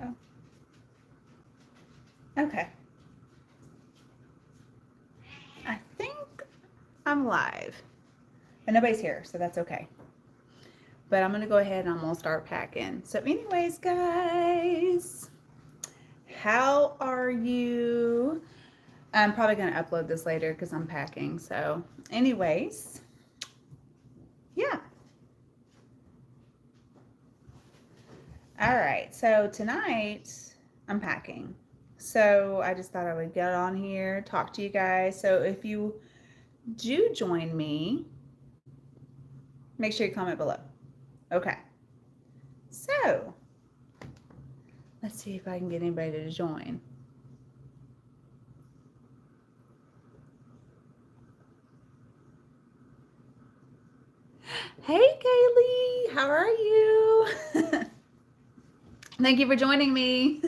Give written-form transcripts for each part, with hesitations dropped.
Oh, okay. I think I'm live. But nobody's here, so that's okay. But I'm gonna go ahead and I'm gonna start packing. So, anyways, guys, how are you? I'm probably gonna upload this later because I'm packing. So, anyways, yeah. All right. So tonight I'm packing. So I just thought I would get on here, talk to you guys. So if you do join me, make sure you comment below. Okay. So let's see if I can get anybody to join. Hey, Kaylee, how are you? Thank you for joining me.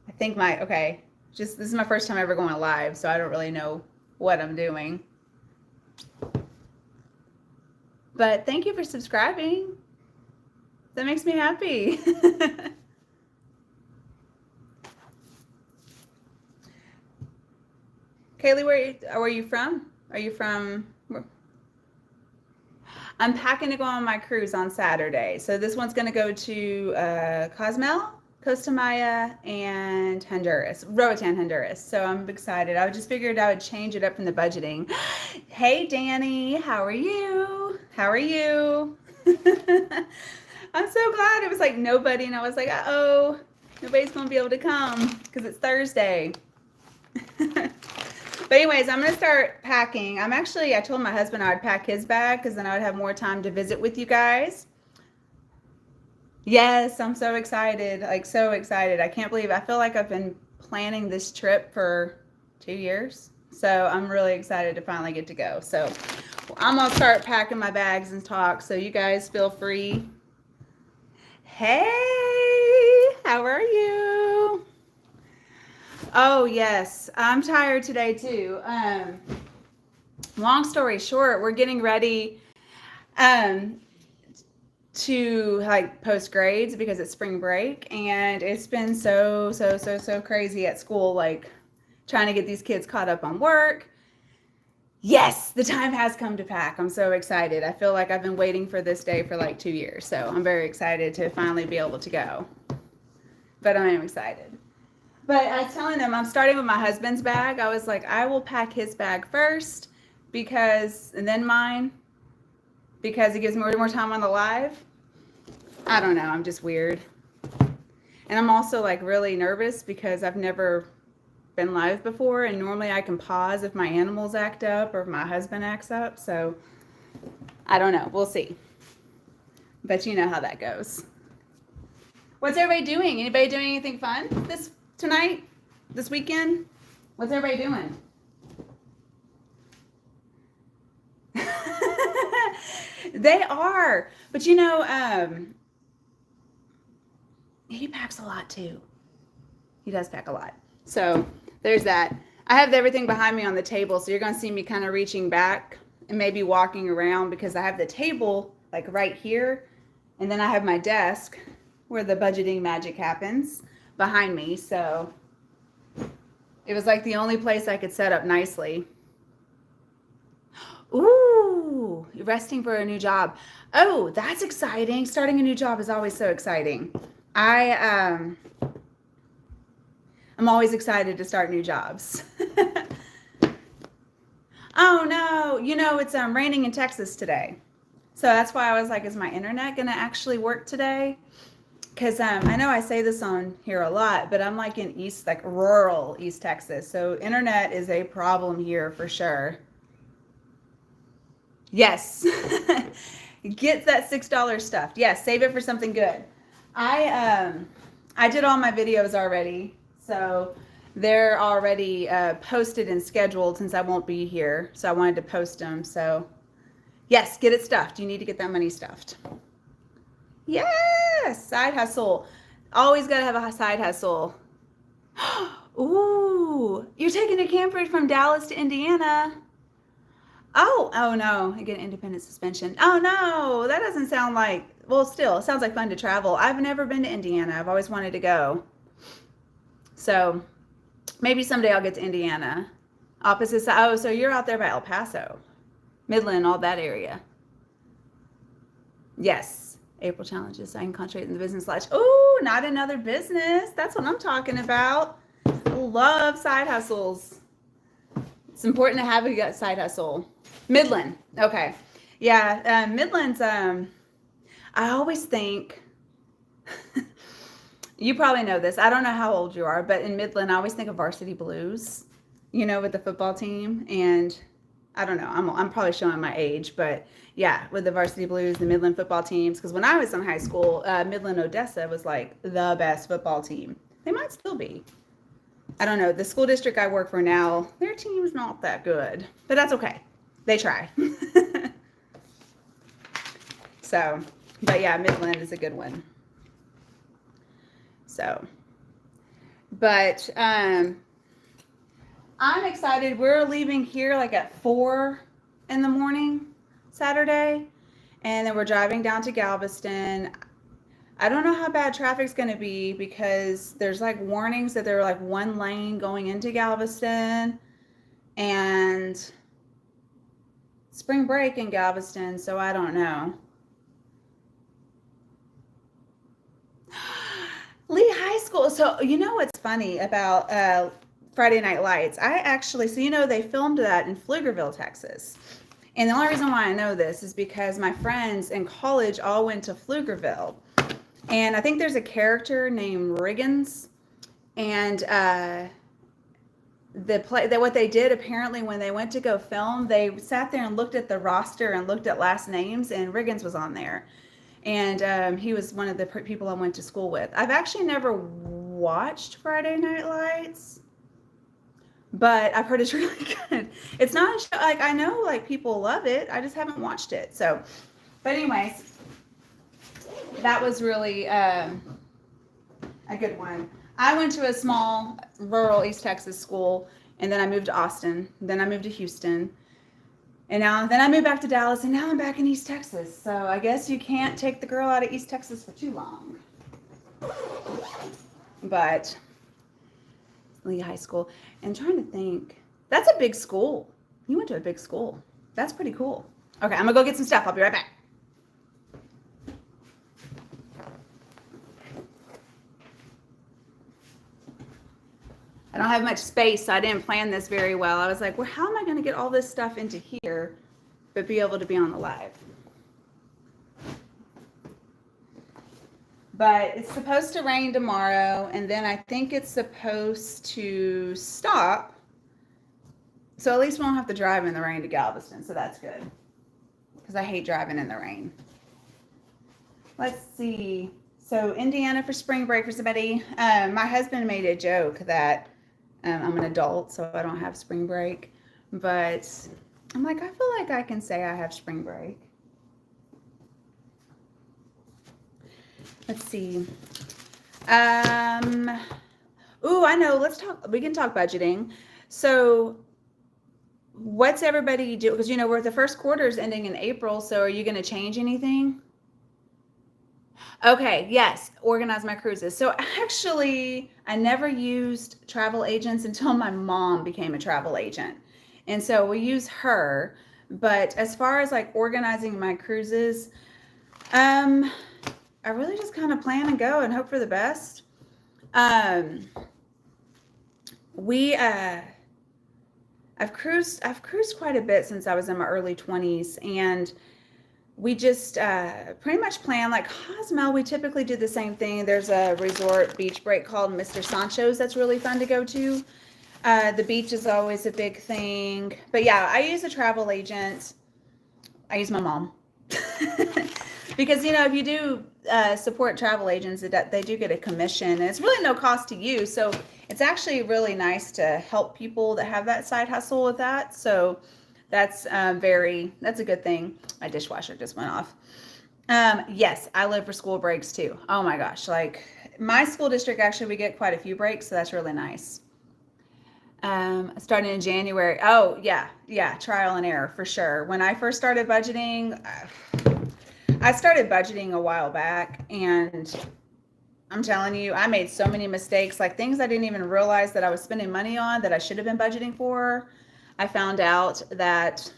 I think okay, just this is my first time ever going live, so I don't really know what I'm doing. But thank you for subscribing. That makes me happy. Kaylee, where are you from? Are you from? I'm packing to go on my cruise on Saturday. So this one's going to go to Cozumel, Costa Maya, and Honduras, Roatan, Honduras. So I'm excited. I just figured I would change it up from the budgeting. Hey, Danny, how are you? How are you? I'm so glad. It was like nobody, and I was like, uh-oh, nobody's going to be able to come because it's Thursday. But anyways, I'm gonna start packing. I told my husband I would pack his bag because then I would have more time to visit with you guys. Yes, I'm so excited, like so excited. I can't believe I feel like I've been planning this trip for 2 years. So I'm really excited to finally get to go. So I'm gonna start packing my bags and talk. So you guys feel free. Hey, how are you? Oh yes, I'm tired today too. Long story short, we're getting ready um, to like post grades because it's spring break, and it's been so crazy at school, like trying to get these kids caught up on work. Yes, the time has come to pack. I'm so excited. I feel like I've been waiting for this day for like 2 years, so I'm very excited to finally be able to go. But I am excited. But I was telling them I'm starting with my husband's bag. I was like, I will pack his bag first and then mine, because it gives more time on the live. I don't know. I'm just weird. And I'm also like really nervous because I've never been live before. And normally I can pause if my animals act up or if my husband acts up. So I don't know. We'll see. But you know how that goes. What's everybody doing? Anybody doing anything fun tonight? This weekend? What's everybody doing? They are. But he packs a lot too. He does pack a lot. So there's that. I have everything behind me on the table, so you're going to see me kind of reaching back and maybe walking around because I have the table like right here, and then I have my desk where the budgeting magic happens behind me. So it was like the only place I could set up nicely. Ooh, resting for a new job. Oh, that's exciting. Starting a new job is always so exciting. I'm always excited to start new jobs. Oh no, it's raining in Texas today. So that's why I was like, is my internet gonna actually work today? Because I know I say this on here a lot, but I'm like in rural East Texas. So internet is a problem here for sure. Yes. Get that $6 stuff. Yes, save it for something good. I did all my videos already, so they're already posted and scheduled since I won't be here. So I wanted to post them. So yes, get it stuffed. You need to get that money stuffed. Yes, side hustle. Always got to have a side hustle. Ooh, you're taking a camper from Dallas to Indiana. Oh no, I get independent suspension. Oh no, that doesn't sound like, well, still, it sounds like fun to travel. I've never been to Indiana. I've always wanted to go. So maybe someday I'll get to Indiana. Opposite side. Oh, so you're out there by El Paso, Midland, all that area. Yes. April challenges. I can concentrate in the business life. Oh, not another business. That's what I'm talking about. Love side hustles. It's important to have a side hustle. Midland. Okay. Yeah. Midland's, I always think, you probably know this. I don't know how old you are, but in Midland, I always think of Varsity Blues, with the football team. And I don't know, I'm probably showing my age, but yeah, with the Varsity Blues, the Midland football teams. Because when I was in high school, Midland Odessa was like the best football team. They might still be. I don't know. The school district I work for now, their team's not that good, but that's okay. They try. So, but yeah, Midland is a good one. So, but I'm excited. We're leaving here like at 4 in the morning Saturday, and then we're driving down to Galveston. I don't know how bad traffic's going to be because there's like warnings that there's like one lane going into Galveston and spring break in Galveston, so I don't know. Lee High School. So you know what's funny about Friday Night Lights? I actually, so they filmed that in Pflugerville, Texas. And the only reason why I know this is because my friends in college all went to Pflugerville. And I think there's a character named Riggins. And what they did apparently when they went to go film, they sat there and looked at the roster and looked at last names, and Riggins was on there. And he was one of the people I went to school with. I've actually never watched Friday Night Lights, but I've heard it's really good. It's not a show, like, I know like people love it. I just haven't watched it. So, but anyways, that was really a good one. I went to a small rural East Texas school, and then I moved to Austin. Then I moved to Houston. And then I moved back to Dallas, and now I'm back in East Texas. So I guess you can't take the girl out of East Texas for too long. But Lee High School. And trying to think. That's a big school. You went to a big school. That's pretty cool. Okay, I'm going to go get some stuff. I'll be right back. I don't have much space, so I didn't plan this very well. I was like, well, how am I going to get all this stuff into here, but be able to be on the live? But it's supposed to rain tomorrow, and then I think it's supposed to stop. So at least we won't have to drive in the rain to Galveston, so that's good. Because I hate driving in the rain. Let's see. So Indiana for spring break for somebody. My husband made a joke that I'm an adult, so I don't have spring break. But I'm like, I feel like I can say I have spring break. Let's see. Ooh, I know. We can talk budgeting. So what's everybody do? Because, the first quarter is ending in April. So are you going to change anything? Okay, yes, organize my cruises. So actually, I never used travel agents until my mom became a travel agent. And so we use her. But as far as like organizing my cruises, I really just kind of plan and go and hope for the best. I've cruised quite a bit since I was in my early 20s, and we just pretty much plan like Cozumel. We typically do the same thing. There's a resort beach break called Mr. Sancho's that's really fun to go to. The beach is always a big thing. But yeah, I use a travel agent. I use my mom. Because, if you do support travel agents, they do get a commission. And it's really no cost to you. So it's actually really nice to help people that have that side hustle with that. So that's that's a good thing. My dishwasher just went off. Yes, I live for school breaks too. Oh my gosh. Like my school district, actually, we get quite a few breaks. So that's really nice. Starting in January. Oh, yeah, yeah, trial and error for sure. When I first started budgeting, I started budgeting a while back, and I'm telling you, I made so many mistakes, like things I didn't even realize that I was spending money on that I should have been budgeting for. I found out that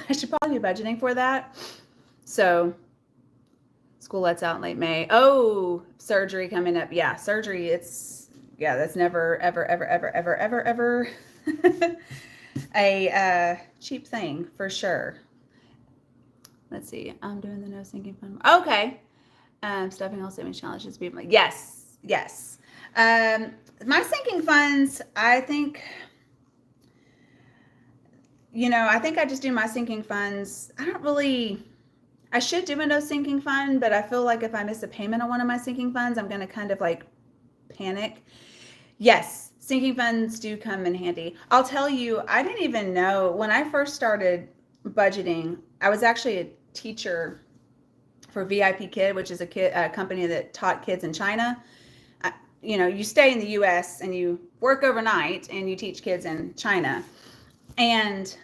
I should probably be budgeting for that. So, school lets out in late May. Oh, surgery coming up. Yeah, surgery. Yeah, that's never, ever, ever, ever, ever, ever, ever a cheap thing for sure. Let's see. I'm doing the no sinking fund. Okay. Stuffing all savings challenges. Yes, yes. My sinking funds, I think, I think I just do my sinking funds. I should do a no sinking fund, but I feel like if I miss a payment on one of my sinking funds, I'm going to kind of like panic. Yes, sinking funds do come in handy. I'll tell you, I didn't even know when I first started budgeting, I was actually a teacher for VIP Kid, which is a company that taught kids in China. You stay in the US and you work overnight and you teach kids in China. And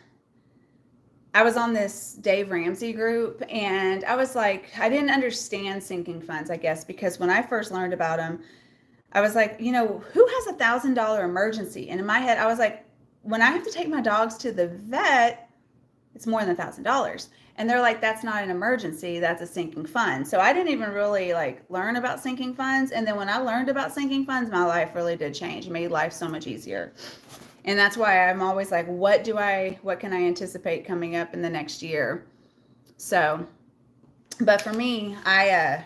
I was on this Dave Ramsey group, and I was like, I didn't understand sinking funds, I guess, because when I first learned about them, I was like, who has $1,000 emergency? And in my head, I was like, when I have to take my dogs to the vet, it's more than $1,000. And they're like, that's not an emergency, that's a sinking fund. So I didn't even really learn about sinking funds. And then when I learned about sinking funds, my life really did change. It made life so much easier. And that's why I'm always like, what can I anticipate coming up in the next year? So, but for me, I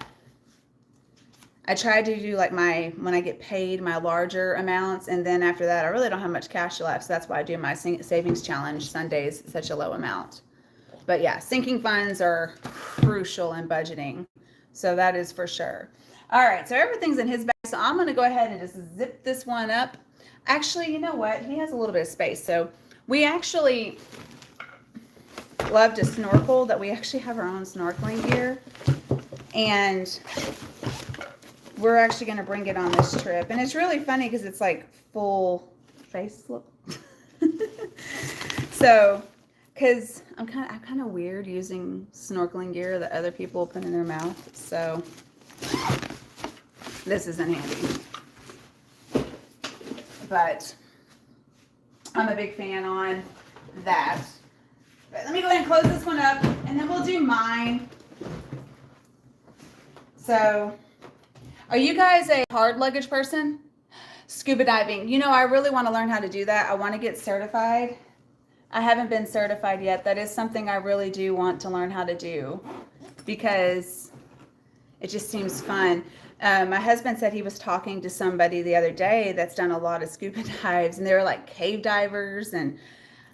try to do when I get paid, my larger amounts. And then after that, I really don't have much cash left. So that's why I do my savings challenge Sundays, such a low amount. But yeah, sinking funds are crucial in budgeting. So that is for sure. All right. So everything's in his bag. So I'm going to go ahead and just zip this one up. Actually, you know what? He has a little bit of space. So we actually love to snorkel, that we actually have our own snorkeling gear. And we're actually going to bring it on this trip. And it's really funny because it's like full face look. So, because I'm kind of weird using snorkeling gear that other people put in their mouth. So this isn't handy. But I'm a big fan on that. But let me go ahead and close this one up, and then we'll do mine. So, are you guys a hard luggage person? Scuba diving. I really want to learn how to do that. I want to get certified. I haven't been certified yet. That is something I really do want to learn how to do because it just seems fun. My husband said he was talking to somebody the other day that's done a lot of scuba dives, and they were like cave divers, and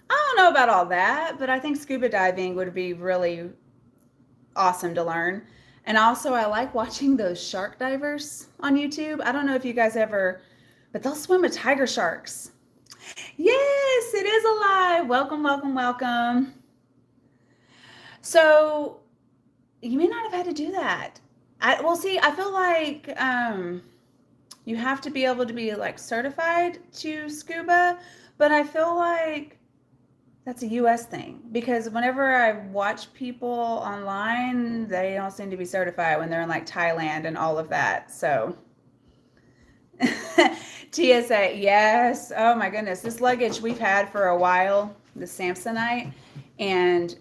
I don't know about all that, but I think scuba diving would be really awesome to learn. And also, I like watching those shark divers on YouTube. I don't know if you guys but they'll swim with tiger sharks. Yes, it is alive. Welcome, welcome, welcome. So you may not have had to do that. I feel like you have to be able to be certified to scuba, but I feel like that's a US thing because whenever I watch people online, they don't seem to be certified when they're in Thailand and all of that. So TSA, yes. Oh my goodness. This luggage we've had for a while, the Samsonite, and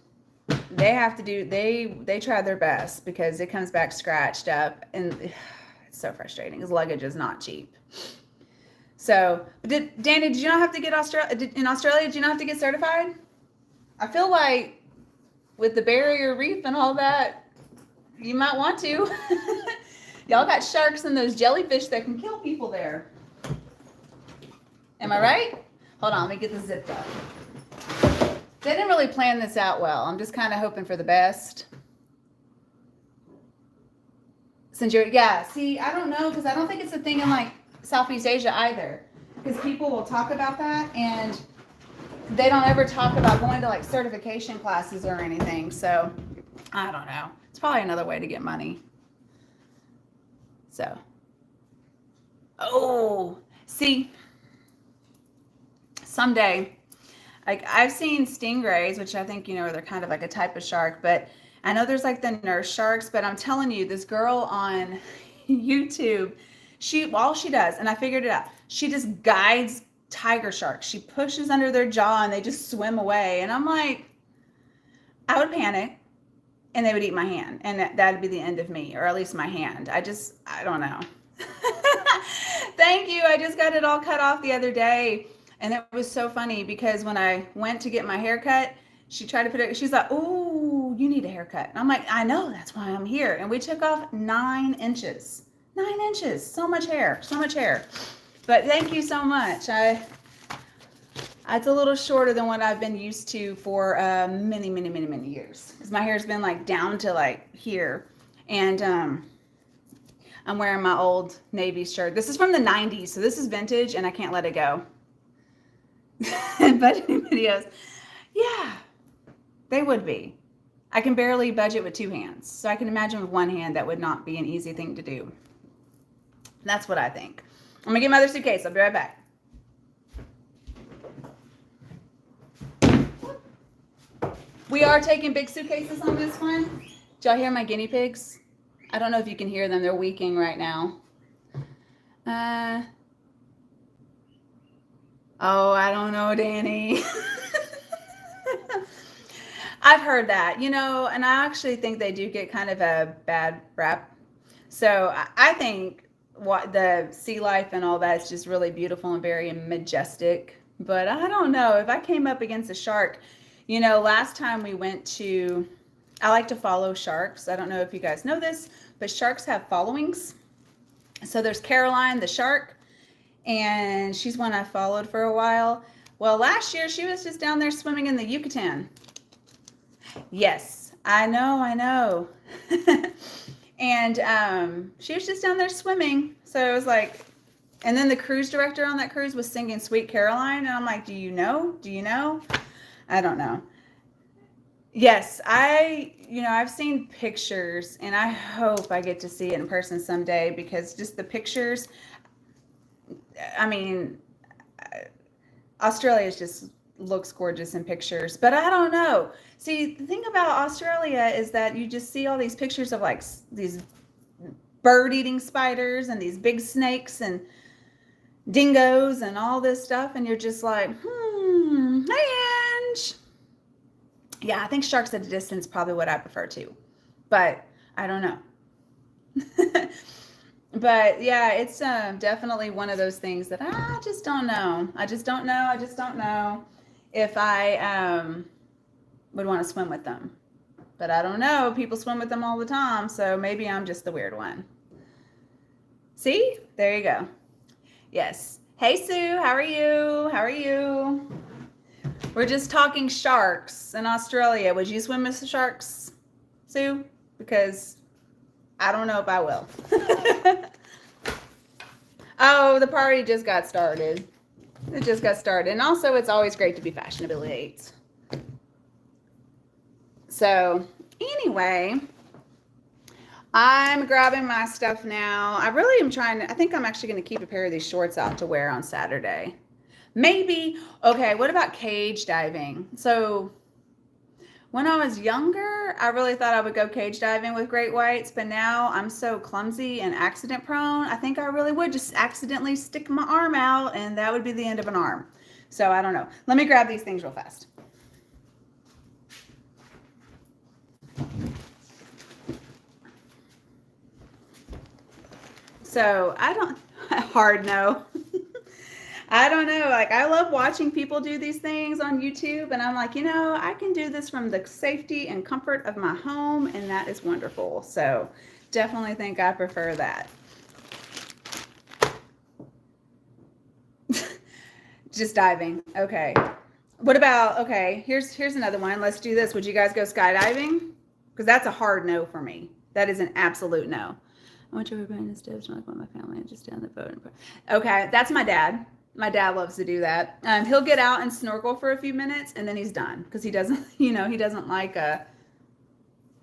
they try their best because it comes back scratched up, and it's so frustrating because luggage is not cheap. So, Danny, did you not have to get in Australia? Did you not have to get certified? I feel like with the barrier reef and all that, you might want to. Y'all got sharks and those jellyfish that can kill people there. Am I right? Hold on, let me get this zipped up. They didn't really plan this out well. I'm just kind of hoping for the best. See, I don't know, because I don't think it's a thing in Southeast Asia either. Because people will talk about that, and they don't ever talk about going to certification classes or anything. So, I don't know. It's probably another way to get money. So, see, someday, like I've seen stingrays, which I think, they're kind of like a type of shark, but I know there's like the nurse sharks, but I'm telling you, this girl on YouTube, all she does, and I figured it out, she just guides tiger sharks. She pushes under their jaw and they just swim away. And I'm like, I would panic and they would eat my hand, and that'd be the end of me, or at least my hand. I don't know. Thank you. I just got it all cut off the other day. And it was so funny because when I went to get my hair cut, she tried to put it, she's like, "Ooh, you need a haircut." And I'm like, "I know, that's why I'm here." And we took off 9 inches. 9 inches. So much hair. So much hair. But thank you so much. It's a little shorter than what I've been used to for many, many, many, many years. Because my hair's been like down to like here. And I'm wearing my old Navy shirt. This is from the 90s, so this is vintage and I can't let it go. Budgeting videos. Yeah, they would be. I can barely budget with 2 hands. So I can imagine with 1 hand that would not be an easy thing to do. That's what I think. I'm going to get my other suitcase. I'll be right back. We are taking big suitcases on this one. Did y'all hear my guinea pigs? I don't know if you can hear them. They're weaking right now. Oh, I don't know, Danny. I've heard that, and I actually think they do get kind of a bad rap. So I think what the sea life and all that is just really beautiful and very majestic. But I don't know if I came up against a shark. Last time we went to, I like to follow sharks. I don't know if you guys know this, but sharks have followings. So there's Caroline the shark, and she's one I followed for a while. Well, last year she was just down there swimming in the Yucatan. Yes, I know. And she was just down there swimming. So it was like, and then the cruise director on that cruise was singing Sweet Caroline. And I'm like, do you know? I don't know. Yes, I've seen pictures, and I hope I get to see it in person someday, because just the pictures, I mean, Australia just looks gorgeous in pictures, but I don't know. See, the thing about Australia is that you just see all these pictures of like these bird-eating spiders and these big snakes and dingoes and all this stuff, and you're just like, and yeah, I think sharks at a distance probably what I prefer too, but I don't know. But yeah, it's definitely one of those things that I just don't know. I just don't know if I would want to swim with them. But I don't know. People swim with them all the time, so maybe I'm just the weird one. See? There you go. Yes. Hey, Sue. How are you? We're just talking sharks in Australia. Would you swim with the sharks, Sue? Because I don't know if I will. Oh, the party just got started. It just got started. And also, it's always great to be fashionably late. So, anyway, I'm grabbing my stuff now. I really am I think I'm actually going to keep a pair of these shorts out to wear on Saturday. Maybe. Okay, what about cage diving? So, when I was younger, I really thought I would go cage diving with great whites, but now I'm so clumsy and accident prone, I think I really would just accidentally stick my arm out, and that would be the end of an arm. So I don't know. Let me grab these things real fast. So hard no. I don't know. Like, I love watching people do these things on YouTube, and I'm like, I can do this from the safety and comfort of my home, and that is wonderful. So definitely think I prefer that. Just diving. Okay. What about, okay, here's another one. Let's do this. Would you guys go skydiving? Because that's a hard no for me. That is an absolute no. I went to a band instead of like my family and just down the boat. Okay, that's my dad. My dad loves to do that. He'll get out and snorkel for a few minutes, and then he's done, because he doesn't, he doesn't like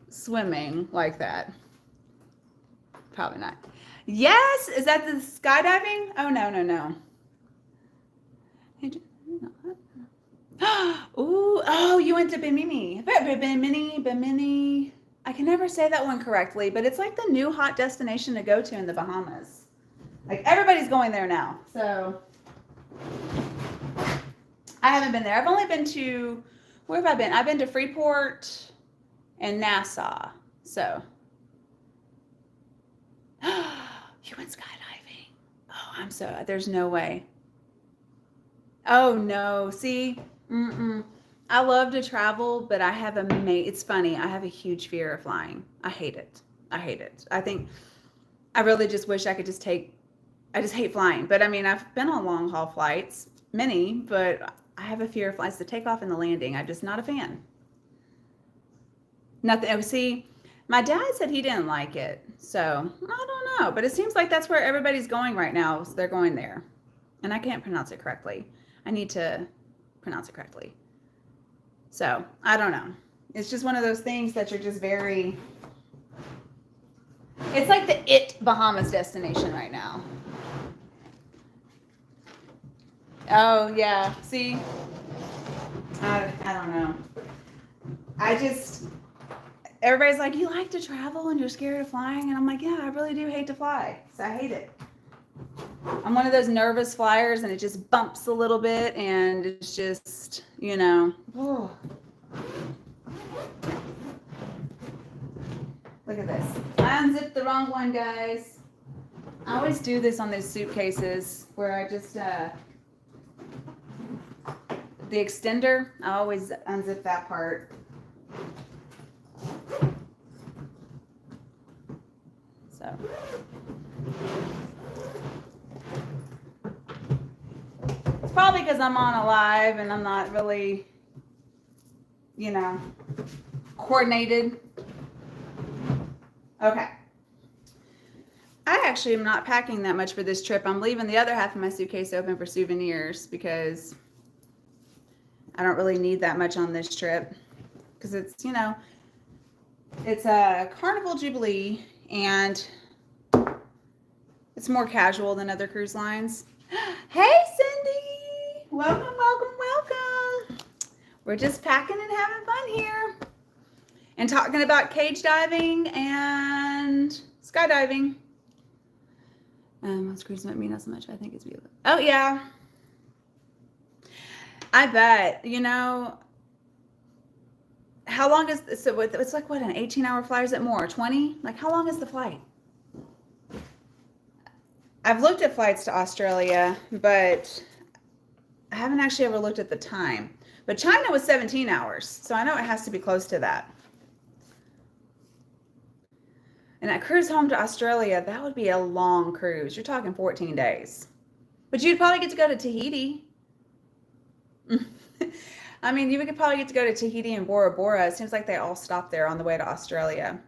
swimming like that. Probably not. Yes, is that the skydiving? Oh no. Ooh, oh, you went to Bimini. Bimini. I can never say that one correctly, but it's like the new hot destination to go to in the Bahamas. Like everybody's going there now. So I haven't been there. I've only been to, where have I been? I've been to Freeport and Nassau. So you went skydiving. Oh, there's no way. Oh no. See? Mm-mm. I love to travel, but it's funny. I have a huge fear of flying. I hate it. I hate it. I really just wish I could I just hate flying. But I mean, I've been on long haul flights, many, but I have a fear of flights, the takeoff and the landing. I'm just not a fan. Nothing. Oh, see, my dad said he didn't like it. So I don't know. But it seems like that's where everybody's going right now. So they're going there. And I can't pronounce it correctly. I need to pronounce it correctly. So I don't know. It's just one of those things that you're just very. It's like the Bahamas destination right now. Oh yeah. See, I don't know. I just everybody's like, you like to travel and you're scared of flying, and I'm like, yeah, I really do hate to fly. So I hate it. I'm one of those nervous flyers, and it just bumps a little bit, and it's just, oh. Look at this. I unzipped the wrong one, guys. I always do this on these suitcases where I just, the extender, I always unzip that part. So. It's probably because I'm on a live and I'm not really, coordinated. Okay. I actually am not packing that much for this trip. I'm leaving the other half of my suitcase open for souvenirs because I don't really need that much on this trip. Because it's, it's a Carnival Jubilee and it's more casual than other cruise lines. Hey, Cindy! Welcome, welcome, welcome. We're just packing and having fun here. And talking about cage diving and skydiving. Most cruises might mean not so much. I think it's beautiful. Oh, yeah. I bet. How long is this? So it's like, what, an 18-hour flight? Is it more? 20? Like, how long is the flight? I've looked at flights to Australia, but I haven't actually ever looked at the time. But China was 17 hours, so I know it has to be close to that. And a cruise home to Australia, that would be a long cruise. You're talking 14 days. But you'd probably get to go to Tahiti. I mean, you could probably get to go to Tahiti and Bora Bora. It seems like they all stop there on the way to Australia.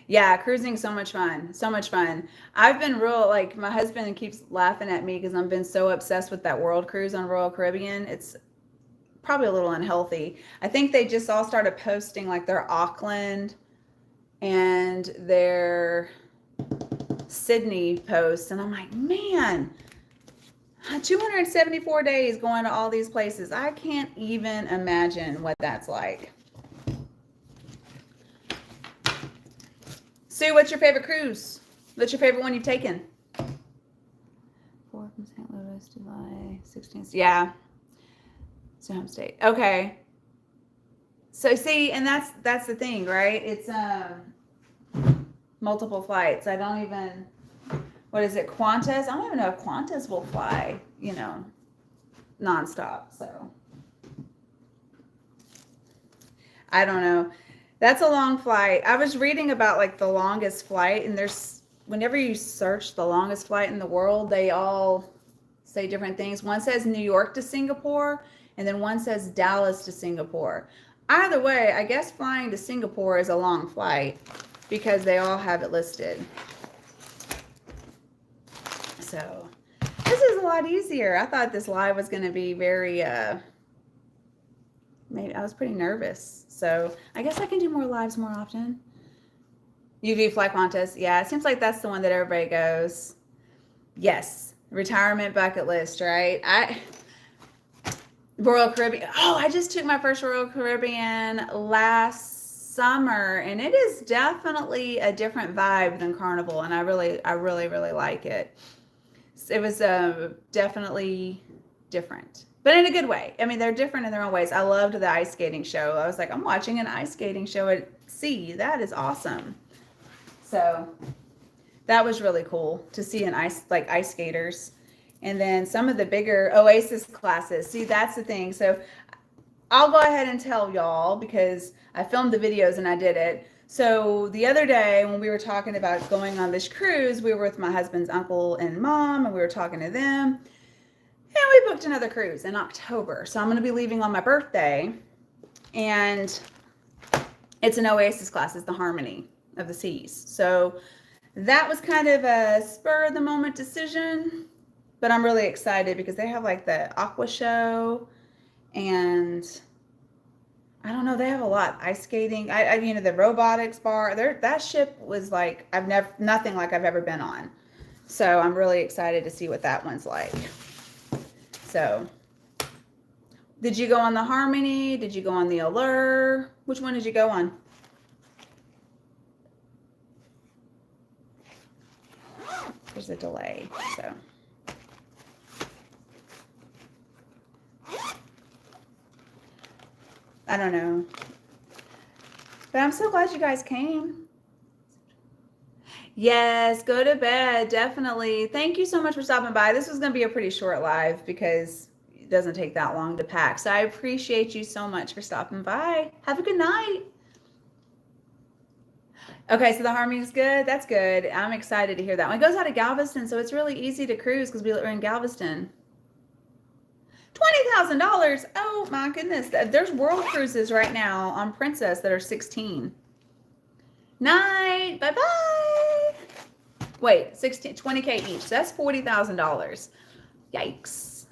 Yeah, cruising so much fun. So much fun. I've been my husband keeps laughing at me because I've been so obsessed with that world cruise on Royal Caribbean. It's probably a little unhealthy. I think they just all started posting like their Auckland and their Sydney posts. And I'm like, man, 274 days going to all these places. I can't even imagine what that's like. Sue, what's your favorite cruise? What's your favorite one you've taken? 4 from St. Louis, July 16th. Yeah. So home state. Okay. So see, and that's the thing, right? It's multiple flights. I don't even, what is it, Qantas? I don't even know if Qantas will fly, nonstop. So I don't know. That's a long flight. I was reading about like the longest flight, and whenever you search the longest flight in the world, they all say different things. One says New York to Singapore, and then one says Dallas to Singapore. Either way, I guess flying to Singapore is a long flight because they all have it listed. So this is a lot easier. I thought this live was going to be very, maybe I was pretty nervous. So I guess I can do more lives more often. You do fly Qantas? Yeah, it seems like that's the one that everybody goes. Yes, retirement bucket list, right? Royal Caribbean. Oh, I just took my first Royal Caribbean last summer, and it is definitely a different vibe than Carnival, and I really like it. It was definitely different, but in a good way. I mean, they're different in their own ways. I loved the ice skating show. I was like, I'm watching an ice skating show at sea. That is awesome. So that was really cool to see an ice skaters. And then some of the bigger Oasis classes. See, that's the thing. So I'll go ahead and tell y'all because I filmed the videos and I did it. So the other day when we were talking about going on this cruise, we were with my husband's uncle and mom, and we were talking to them. And we booked another cruise in October. So I'm going to be leaving on my birthday. And it's an Oasis class. It's the Harmony of the Seas. So that was kind of a spur of the moment decision. But I'm really excited because they have like the aqua show, and I don't know, they have a lot. Ice skating, the robotics bar. That ship was like nothing like I've ever been on. So I'm really excited to see what that one's like. So, did you go on the Harmony? Did you go on the Allure? Which one did you go on? There's a delay, so. I don't know. But I'm so glad you guys came. Yes, go to bed, definitely. Thank you so much for stopping by. This was going to be a pretty short live because it doesn't take that long to pack. So I appreciate you so much for stopping by. Have a good night. Okay, so the Harmony is good. That's good. I'm excited to hear that one. It goes out of Galveston, so it's really easy to cruise because we're in Galveston. $20,000. Oh my goodness. There's world cruises right now on Princess that are 16. Night. Bye-bye. Wait, 16, 20K each. So that's $40,000. Yikes.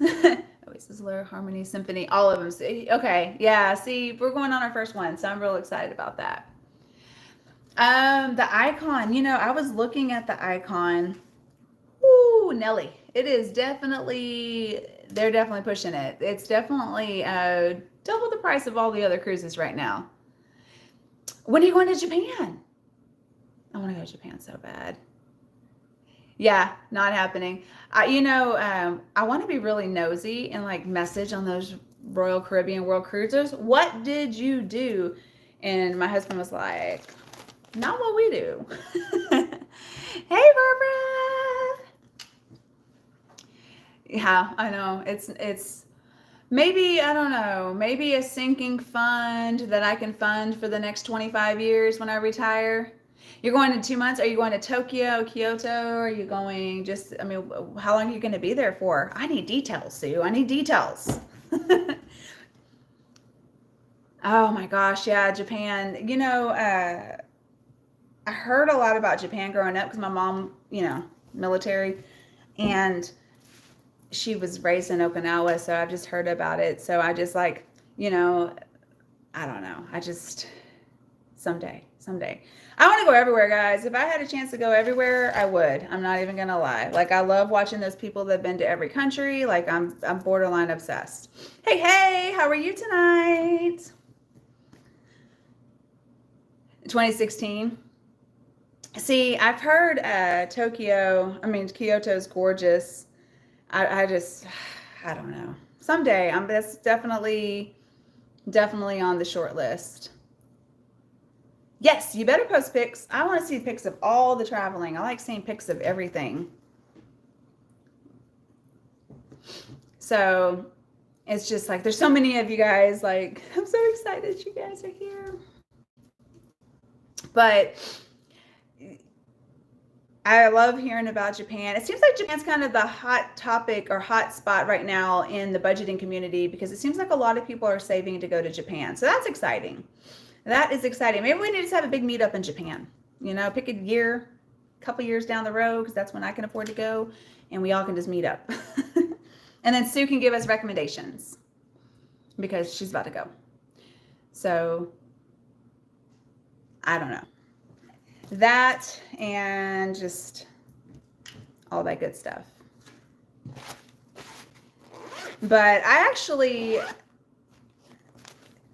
Oasis, Allure, Harmony, Symphony, all of them. Okay, yeah, see, we're going on our first one, so I'm real excited about that. The Icon, I was looking at the Icon. Ooh, Nelly. It is definitely, they're definitely pushing it. It's definitely double the price of all the other cruises right now. When are you going to Japan? I want to go to Japan so bad. Yeah, not happening. I want to be really nosy and like message on those Royal Caribbean World Cruises. What did you do? And my husband was like, not what we do. Hey, Barbara. Yeah, I know. It's maybe, I don't know, maybe a sinking fund that I can fund for the next 25 years when I retire. You're going in 2 months? Are you going to Tokyo, Kyoto? Are you going how long are you going to be there for? I need details, Sue. I need details. Oh my gosh, yeah, Japan. I heard a lot about Japan growing up because my mom, military, and she was raised in Okinawa, so I've just heard about it. So I just I don't know. I just someday. I want to go everywhere, guys. If I had a chance to go everywhere, I would. I'm not even gonna lie. Like I love watching those people that've been to every country. Like I'm borderline obsessed. Hey, how are you tonight? 2016. See, I've heard Kyoto's gorgeous. I don't know. Someday, that's definitely on the short list. Yes, you better post pics. I want to see pics of all the traveling. I like seeing pics of everything. So it's just like there's so many of you guys. Like I'm so excited you guys are here. But I love hearing about Japan. It seems like Japan's kind of the hot topic or hot spot right now in the budgeting community because it seems like a lot of people are saving to go to Japan. So that's exciting. That is exciting. Maybe we need to have a big meetup in Japan. Pick a couple years down the road because that's when I can afford to go and we all can just meet up. And then Sue can give us recommendations because she's about to go. So I don't know. That and just all that good stuff. But I actually,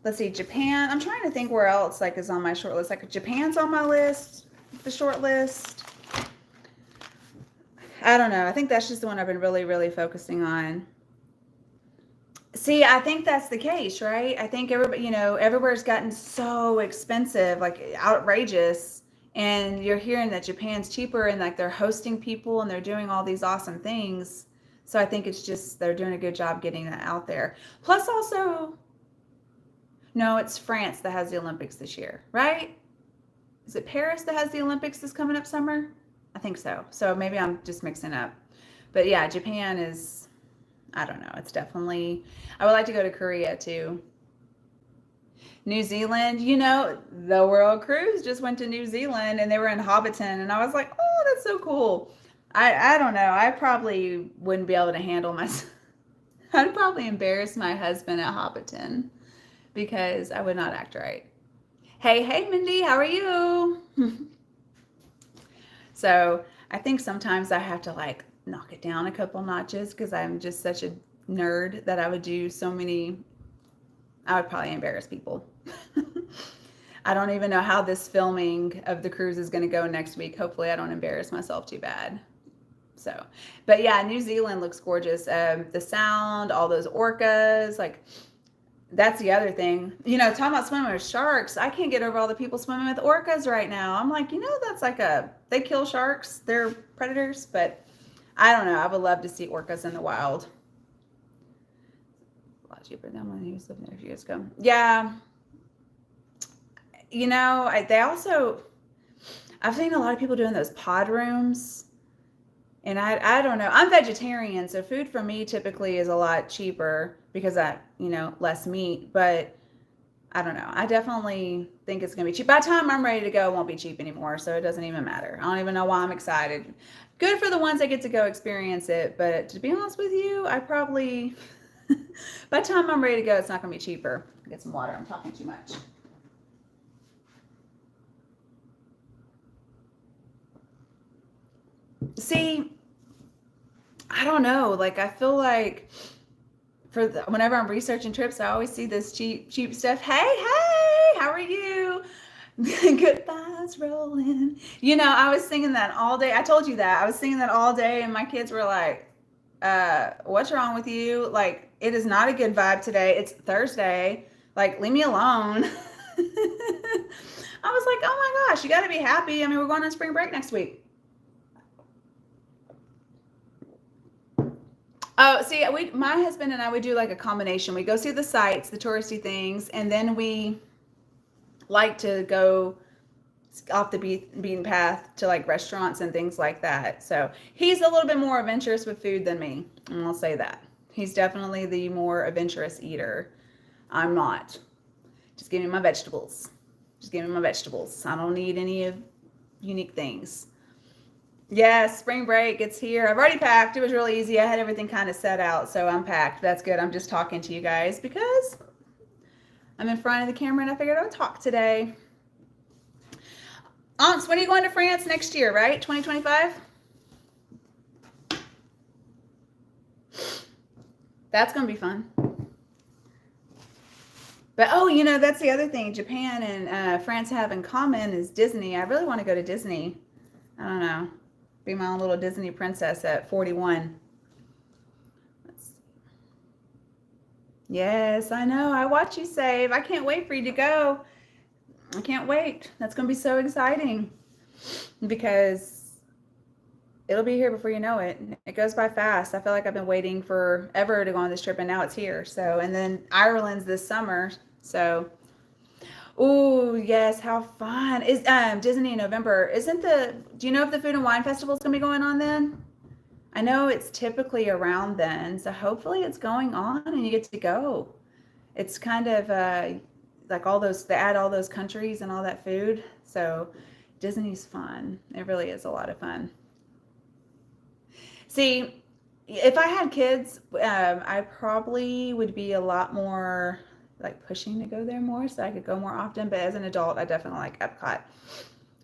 let's see, Japan. I'm trying to think where else like is on my short list. Like Japan's on my list, the short list. I don't know. I think that's just the one I've been really, really focusing on. See, I think that's the case, right? I think everybody, everywhere's gotten so expensive, like outrageous. And you're hearing that Japan's cheaper and like they're hosting people and they're doing all these awesome things. So I think it's just they're doing a good job getting that out there. Plus, also, no, it's France that has the Olympics this year, right? Is it Paris that has the Olympics this coming up summer? I think so. So maybe I'm just mixing up. But yeah, Japan is, I don't know. It's definitely, I would like to go to Korea too. New Zealand, the World Cruise just went to New Zealand and they were in Hobbiton. And I was like, oh, that's so cool. I don't know. I probably wouldn't be able to handle myself. I'd probably embarrass my husband at Hobbiton because I would not act right. Hey, hey, Mindy, how are you? So I think sometimes I have to like knock it down a couple notches because I'm just such a nerd that I would do so many, I would probably embarrass people. I don't even know how this filming of the cruise is going to go next week. Hopefully, I don't embarrass myself too bad. So, but yeah, New Zealand looks gorgeous. The sound, all those orcas, like that's the other thing. Talking about swimming with sharks, I can't get over all the people swimming with orcas right now. I'm like, that's like they kill sharks, they're predators, but I don't know. I would love to see orcas in the wild. A lot cheaper than when he was living there a few years ago. Yeah. They also, I've seen a lot of people doing those pod rooms. And I don't know. I'm vegetarian, so food for me typically is a lot cheaper because less meat. But I don't know. I definitely think it's going to be cheap. By the time I'm ready to go, it won't be cheap anymore. So it doesn't even matter. I don't even know why I'm excited. Good for the ones that get to go experience it. But to be honest with you, I probably, by the time I'm ready to go, it's not going to be cheaper. Get some water. I'm talking too much. See, I don't know. Like, I feel like whenever I'm researching trips, I always see this cheap stuff. Hey, hey, how are you? Goodbyes rolling. I was singing that all day. I told you that. I was singing that all day, and my kids were like, what's wrong with you? Like, it is not a good vibe today. It's Thursday. Like, leave me alone. I was like, oh my gosh, you got to be happy. I mean, we're going on spring break next week. Oh, see, my husband and I would do like a combination. We go see the sights, the touristy things, and then we like to go off the beaten path to like restaurants and things like that. So he's a little bit more adventurous with food than me, and I'll say that. He's definitely the more adventurous eater. I'm not. Just give me my vegetables. Just give me my vegetables. I don't need any of unique things. Yes, spring break, it's here. I've already packed. It was really easy. I had everything kind of set out, so I'm packed. That's good. I'm just talking to you guys because I'm in front of the camera and I figured I would talk today. Aunts, when are you going to France next year, right? 2025? That's going to be fun. But, that's the other thing. Japan and France have in common is Disney. I really want to go to Disney. I don't know. Be my own little Disney princess at 41. Yes, I know. I watch you save. I can't wait for you to go. I can't wait. That's going to be so exciting because it'll be here before you know it. It goes by fast. I feel like I've been waiting forever to go on this trip and now it's here. So, and then Ireland's this summer. So, oh yes, how fun. Is Disney in November. Do you know if the Food and Wine Festival is going to be going on then? I know it's typically around then, so hopefully it's going on and you get to go. It's kind of like they add all those countries and all that food. So Disney's fun. It really is a lot of fun. See, if I had kids, I probably would be a lot more like pushing to go there more so I could go more often. But as an adult, I definitely like Epcot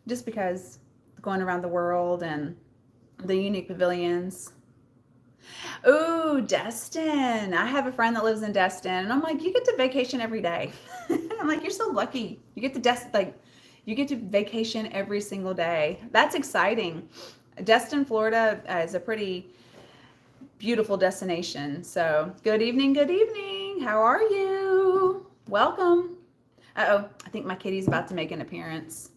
just because going around the world and the unique pavilions. Ooh, Destin. I have a friend that lives in Destin, and I'm like, you get to vacation every day. I'm like, you're so lucky. You get to you get to vacation every single day. That's exciting. Destin, Florida, is a pretty beautiful destination. So, good evening, good evening. How are you? Welcome. Uh-oh, I think my kitty's about to make an appearance.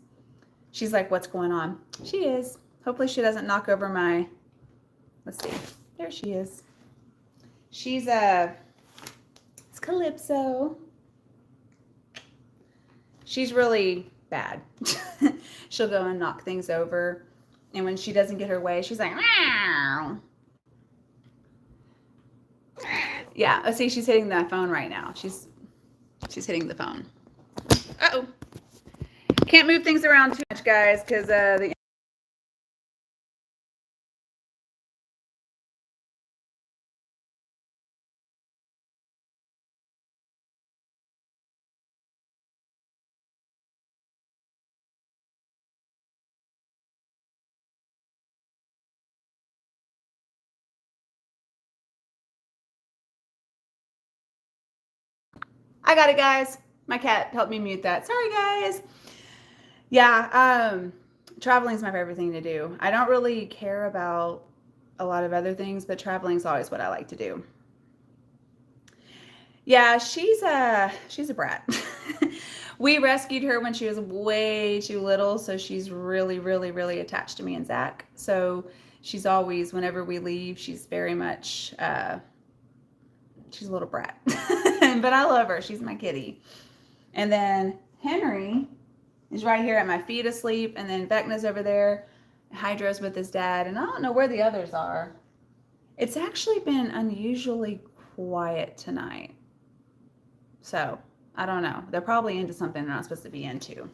She's like, what's going on? She is. Hopefully she doesn't knock over my, let's see. There she is. She's it's Calypso. She's really bad. She'll go and knock things over. And when she doesn't get her way, she's like, meow. Yeah, see, she's hitting that phone right now. She's hitting the phone. Uh-oh. Can't move things around too much, guys, because the I got it, guys. My cat helped me mute that. Sorry, guys. Yeah, traveling is my favorite thing to do. I don't really care about a lot of other things, but traveling is always what I like to do. Yeah, she's a brat. We rescued her when she was way too little, so she's really, really, really attached to me and Zach. So she's always, whenever we leave, she's very much she's a little brat. But I love her. She's my kitty. And then Henry is right here at my feet asleep, and then Vecna's over there. Hydro's with his dad, and I don't know where the others are. It's actually been unusually quiet tonight. So, I don't know. They're probably into something they're not supposed to be into.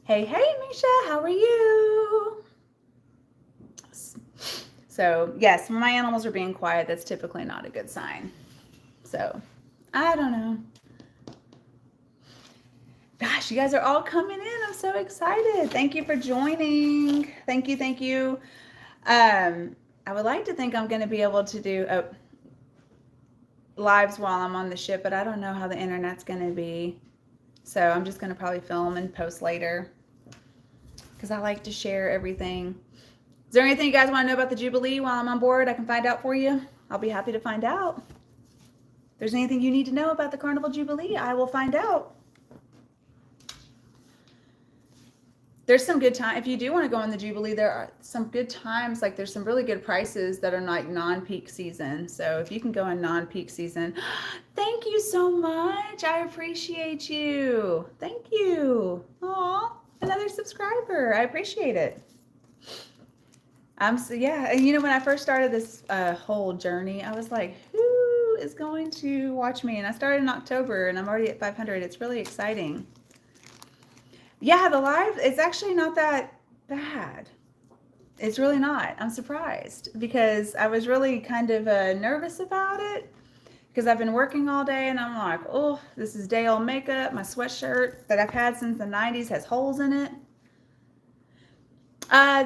Hey, Misha, how are you? So, yes, when my animals are being quiet, that's typically not a good sign. So, I don't know. Gosh, you guys are all coming in. I'm so excited. Thank you for joining. Thank you, thank you. I would like to think I'm going to be able to do lives while I'm on the ship, but I don't know how the internet's going to be. So I'm just going to probably film and post later because I like to share everything. Is there anything you guys want to know about the Jubilee while I'm on board? I can find out for you. I'll be happy to find out. If there's anything you need to know about the Carnival Jubilee, I will find out. There's some good time. If you do want to go on the Jubilee, there are some good times. Like there's some really good prices that are like non-peak season. So if you can go in non-peak season, thank you so much. I appreciate you. Thank you. Aw, another subscriber. I appreciate it. So yeah, and you know when I first started this whole journey, I was like, who is going to watch me? And I started in October, and I'm already at 500. It's really exciting. Yeah, the live, it's actually not that bad. It's really not. I'm surprised because I was really kind of nervous about it because I've been working all day and I'm like, oh, this is day old makeup. My sweatshirt that I've had since the 90s has holes in it.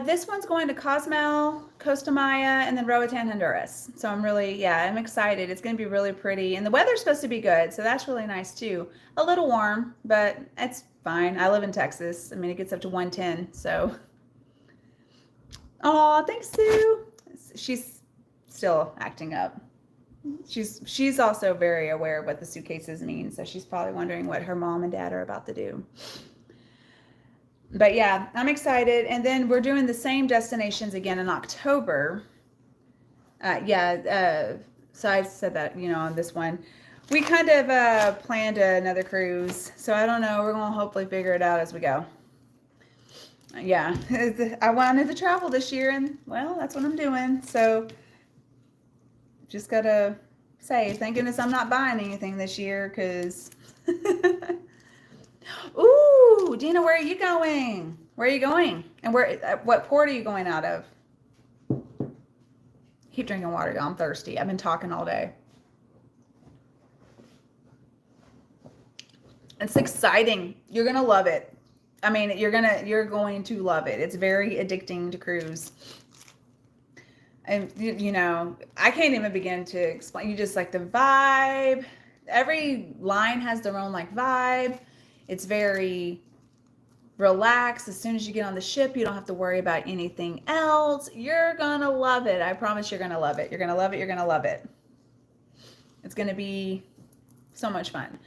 This one's going to Cozumel, Costa Maya, and then Roatan, Honduras. So I'm excited. It's going to be really pretty. And the weather's supposed to be good, so that's really nice too. A little warm, but it's fine. I live in Texas. I mean, it gets up to 110, so. Oh, thanks, Sue. She's still acting up. She's also very aware of what the suitcases mean, so she's probably wondering what her mom and dad are about to do. But yeah, I'm excited. And then we're doing the same destinations again in October. So I said that, on this one. We kind of planned another cruise. So I don't know. We're going to hopefully figure it out as we go. Yeah, I wanted to travel this year, and well, that's what I'm doing. So just got to say, thank goodness I'm not buying anything this year because... Ooh, Dina, where are you going? Where are you going? And what port are you going out of? Keep drinking water, y'all. I'm thirsty. I've been talking all day. It's exciting. You're going to love it. I mean, you're going to love it. It's very addicting to cruise. And you know, I can't even begin to explain. You just like the vibe. Every line has their own like vibe. It's very relaxed. As soon as you get on the ship, you don't have to worry about anything else. You're gonna love it. I promise you're gonna love it. You're gonna love it. You're gonna love it. It's gonna be so much fun.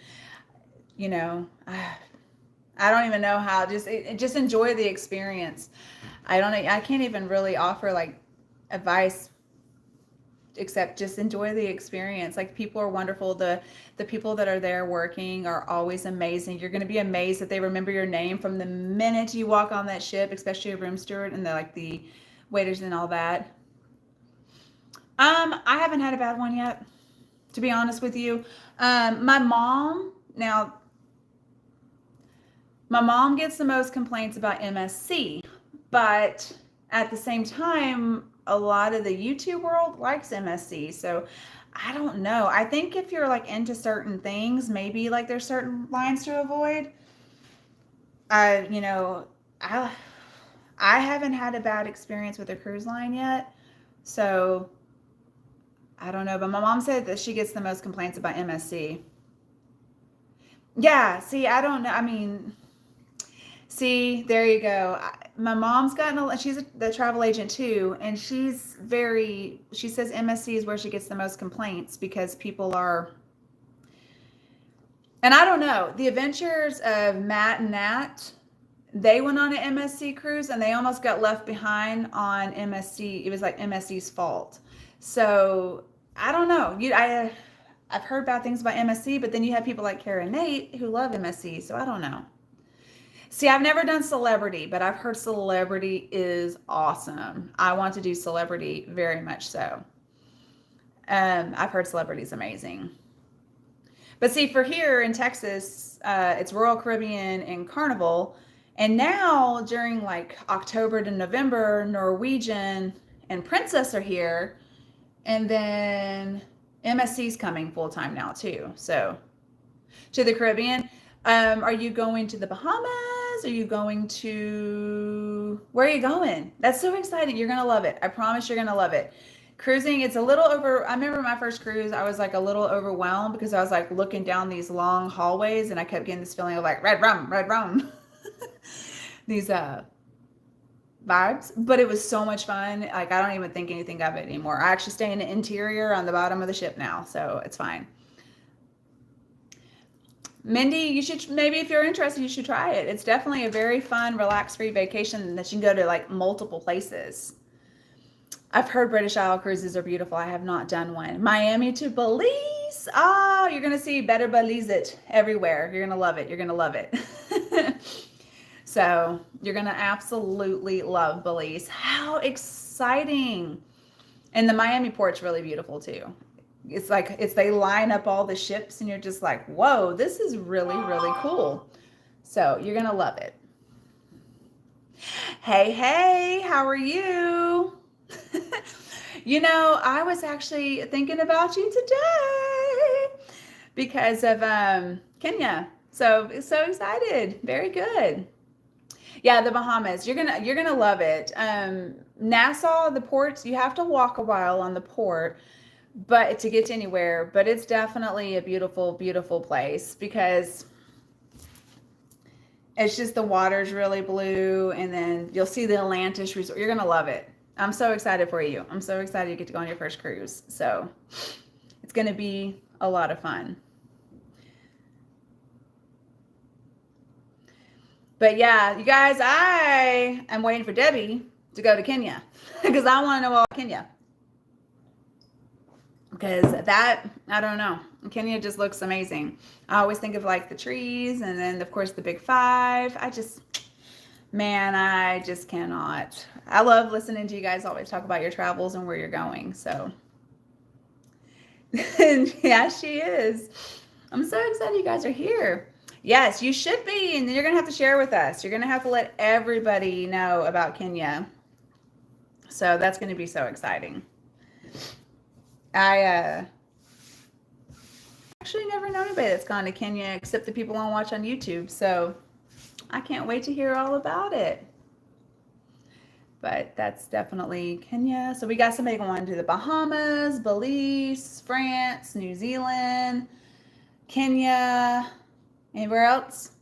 You know, I don't even know how. Just enjoy the experience. I can't even really offer like advice except just enjoy the experience. Like people are wonderful. The people that are there working are always amazing. You're going to be amazed that they remember your name from the minute you walk on that ship, especially a room steward and the waiters and all that. I haven't had a bad one yet, to be honest with you. My mom now. My mom gets the most complaints about MSC, but at the same time, a lot of the YouTube world likes MSC. So I don't know. I think if you're like into certain things, maybe like there's certain lines to avoid. You know, I haven't had a bad experience with a cruise line yet. So I don't know, but my mom said that she gets the most complaints about MSC. Yeah, see, I don't know. I mean, see, there you go. My mom's gotten she's the travel agent too, and she says MSC is where she gets the most complaints because people are, and I don't know, the adventures of Matt and Nat, they went on an MSC cruise and they almost got left behind on MSC. It was like MSC's fault. So I don't know. I've heard bad things about MSC, but then you have people like Kara and Nate who love MSC. So I don't know. See, I've never done Celebrity, but I've heard Celebrity is awesome. I want to do Celebrity very much so. I've heard Celebrity is amazing. But see, for here in Texas, it's Royal Caribbean and Carnival. And now during like October to November, Norwegian and Princess are here. And then MSC's coming full time now too. So to the Caribbean. Are you going to the Bahamas? Are you going to, where are you going? That's so exciting. You're going to love it. I promise you're going to love it. Cruising, it's a little I remember my first cruise, I was like a little overwhelmed because I was like looking down these long hallways and I kept getting this feeling of like red rum. These vibes, but it was so much fun. Like I don't even think anything of it anymore. I actually stay in the interior on the bottom of the ship now, so it's fine. Mindy, you should, maybe if you're interested, you should try it. It's definitely a very fun, relax-free vacation that you can go to like multiple places. I've heard British Isle cruises are beautiful. I have not done one. Miami to Belize. Oh, you're going to see Better Belize it everywhere. You're going to love it. You're going to love it. So you're going to absolutely love Belize. How exciting. And the Miami port's really beautiful too. It's like they line up all the ships and you're just like, whoa, this is really, really cool. So you're going to love it. Hey, how are you? You know, I was actually thinking about you today because of Kenya. So excited. Very good. Yeah, the Bahamas. You're gonna love it. Nassau, the ports, you have to walk a while on the port, but to get to anywhere. But it's definitely a beautiful, beautiful place because it's just the water's really blue, and then you'll see the Atlantis Resort. You're gonna love it. I'm so excited for you. I'm so excited you get to go on your first cruise. So it's gonna be a lot of fun. But yeah, you guys, I am waiting for Debbie to go to Kenya because I want to know about Kenya. Because that, I don't know. Kenya just looks amazing. I always think of like the trees and then of course the big five. I just cannot. I love listening to you guys always talk about your travels and where you're going. So yeah, she is. I'm so excited you guys are here. Yes, you should be. And then you're going to have to share with us. You're going to have to let everybody know about Kenya. So that's going to be so exciting. I actually never know anybody that's gone to Kenya except the people I watch on YouTube. So I can't wait to hear all about it. But that's definitely Kenya. So we got somebody going to the Bahamas, Belize, France, New Zealand, Kenya. Anywhere else?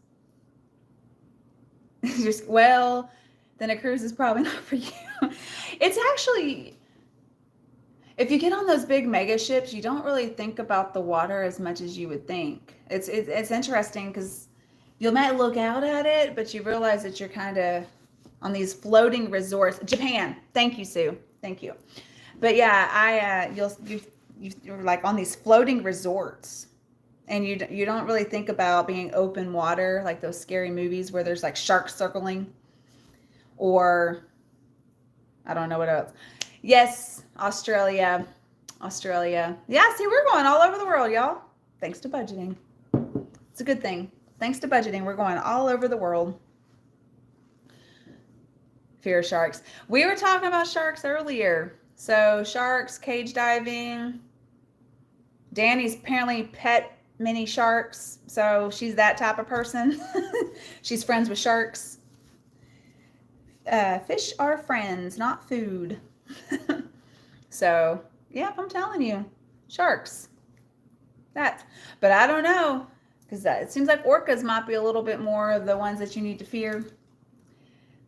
Just, well, then a cruise is probably not for you. It's actually, if you get on those big mega ships, you don't really think about the water as much as you would think. It's interesting because you might look out at it, but you realize that you're kind of on these floating resorts. Japan. Thank you, Sue. Thank you. But yeah, you're like on these floating resorts, and you don't really think about being open water like those scary movies where there's like sharks circling, or I don't know what else. Yes, Australia. Australia. Yeah, see, we're going all over the world, y'all. Thanks to budgeting. It's a good thing. Thanks to budgeting, we're going all over the world. Fear of sharks. We were talking about sharks earlier. So sharks, cage diving. Danny's apparently pet mini sharks. So she's that type of person. She's friends with sharks. Fish are friends, not food. So, yeah, I'm telling you, sharks. But I don't know, because it seems like orcas might be a little bit more of the ones that you need to fear.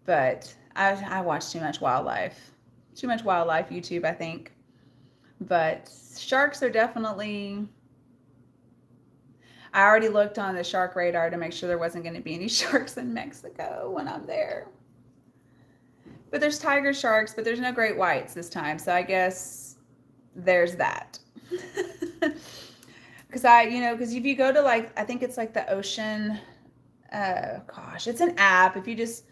But I watch too much wildlife YouTube, I think. But sharks are definitely. I already looked on the shark radar to make sure there wasn't going to be any sharks in Mexico when I'm there. But there's tiger sharks, but there's no great whites this time. So I guess there's that. Because because if you go to I think it's like the ocean, it's an app. If you just,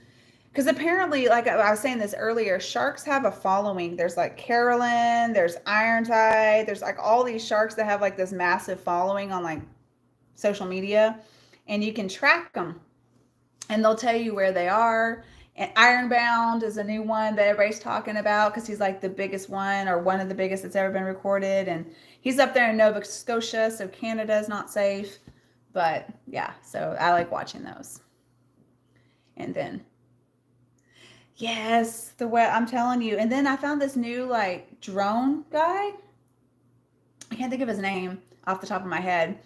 because apparently, like I was saying this earlier, sharks have a following. There's like Carolyn, there's Ironside, there's like all these sharks that have like this massive following on like social media, and you can track them, and they'll tell you where they are. And Ironbound is a new one that everybody's talking about because he's like the biggest one, or one of the biggest that's ever been recorded. And he's up there in Nova Scotia, so Canada is not safe. But yeah, so I like watching those. And then, yes, I'm telling you. And then I found this new like drone guy. I can't think of his name off the top of my head,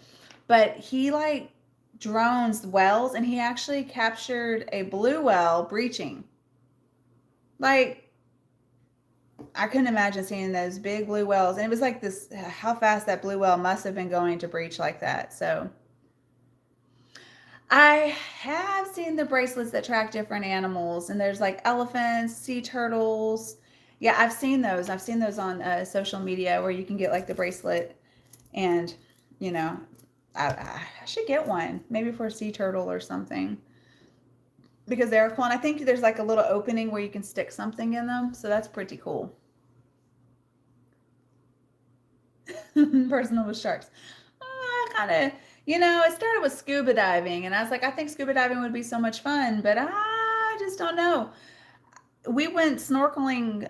but he like drones wells, and he actually captured a blue whale breaching. Like, I couldn't imagine seeing those big blue whales, and it was like this, how fast that blue whale must have been going to breach like that. So I have seen the bracelets that track different animals, and there's like elephants, sea turtles. Yeah, I've seen those on social media where you can get like the bracelet, and I should get one, maybe for a sea turtle or something, because they're cool. And I think there's like a little opening where you can stick something in them, so that's pretty cool. Personal with sharks. Kind of, it started with scuba diving, and I was like, I think scuba diving would be so much fun, but I just don't know. We went snorkeling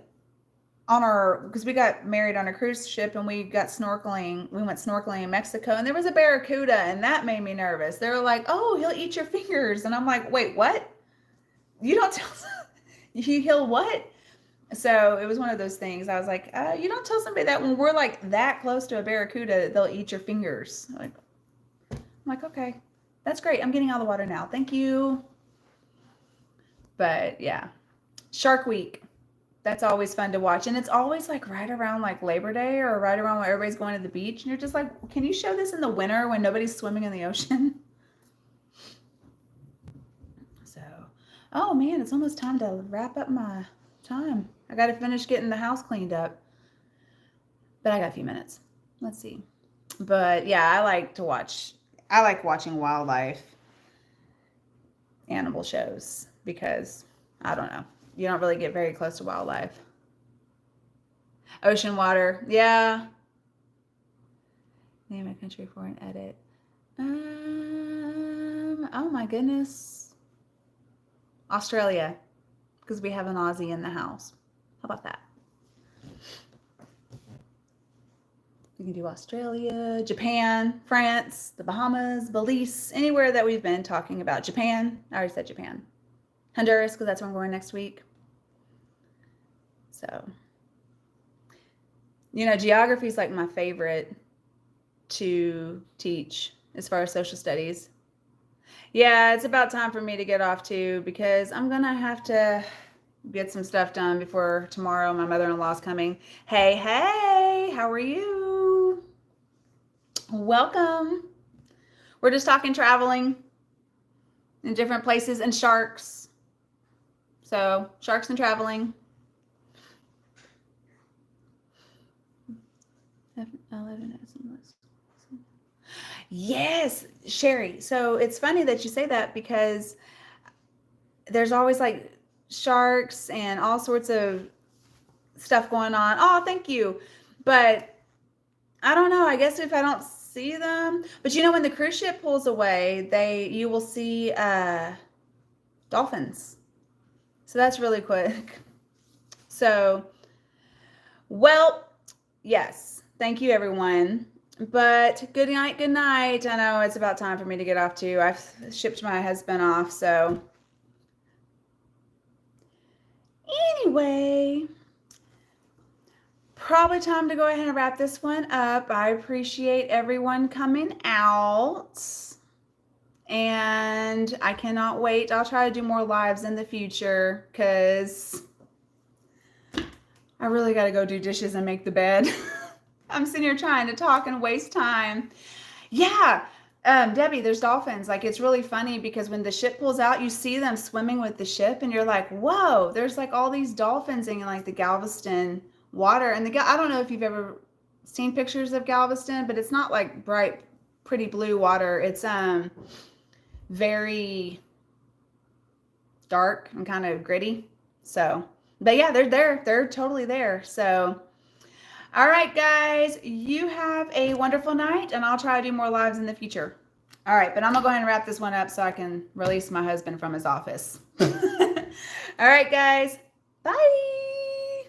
because we got married on a cruise ship, and we went snorkeling in Mexico, and there was a barracuda, and that made me nervous. They were like, oh, he'll eat your fingers. And I'm like, wait, what? You don't tell he'll what? So it was one of those things. I was like, you don't tell somebody that when we're like that close to a barracuda, they'll eat your fingers. I'm like, okay, that's great. I'm getting out of the water now. Thank you. But yeah, Shark Week. That's always fun to watch. And it's always like right around like Labor Day, or right around when everybody's going to the beach. And you're just like, can you show this in the winter when nobody's swimming in the ocean? So, oh man, it's almost time to wrap up my time. I got to finish getting the house cleaned up. But I got a few minutes. Let's see. But yeah, I like watching wildlife animal shows because, I don't know, you don't really get very close to wildlife. Ocean water, yeah. Name a country for an edit. Oh my goodness. Australia, because we have an Aussie in the house. How about that? We can do Australia, Japan, France, the Bahamas, Belize, anywhere that we've been talking about. Japan, I already said Japan. Honduras, because that's where I'm going next week. So, geography is like my favorite to teach as far as social studies. Yeah, it's about time for me to get off too because I'm gonna have to get some stuff done before tomorrow. My mother-in-law's coming. Hey, hey, how are you? Welcome. We're just talking traveling in different places and sharks. So, sharks and traveling. 11 Yes, Sherry. So it's funny that you say that because there's always like sharks and all sorts of stuff going on. Oh, thank you. But I don't know. I guess if I don't see them, but when the cruise ship pulls away, you will see dolphins. So that's really quick. So, well, yes. Thank you, everyone. But good night, good night. I know it's about time for me to get off too. I've shipped my husband off, so. Anyway, probably time to go ahead and wrap this one up. I appreciate everyone coming out. And I cannot wait. I'll try to do more lives in the future because I really got to go do dishes and make the bed. I'm sitting here trying to talk and waste time. Yeah, Debbie, there's dolphins. Like, it's really funny because when the ship pulls out, you see them swimming with the ship, and you're like, whoa, there's like all these dolphins in like the Galveston water. And I don't know if you've ever seen pictures of Galveston, but it's not like bright, pretty blue water. It's very dark and kind of gritty. So, but yeah, they're there. They're totally there. So, all right, guys, you have a wonderful night, and I'll try to do more lives in the future. All right, but I'm going to go ahead and wrap this one up so I can release my husband from his office. All right, guys, bye.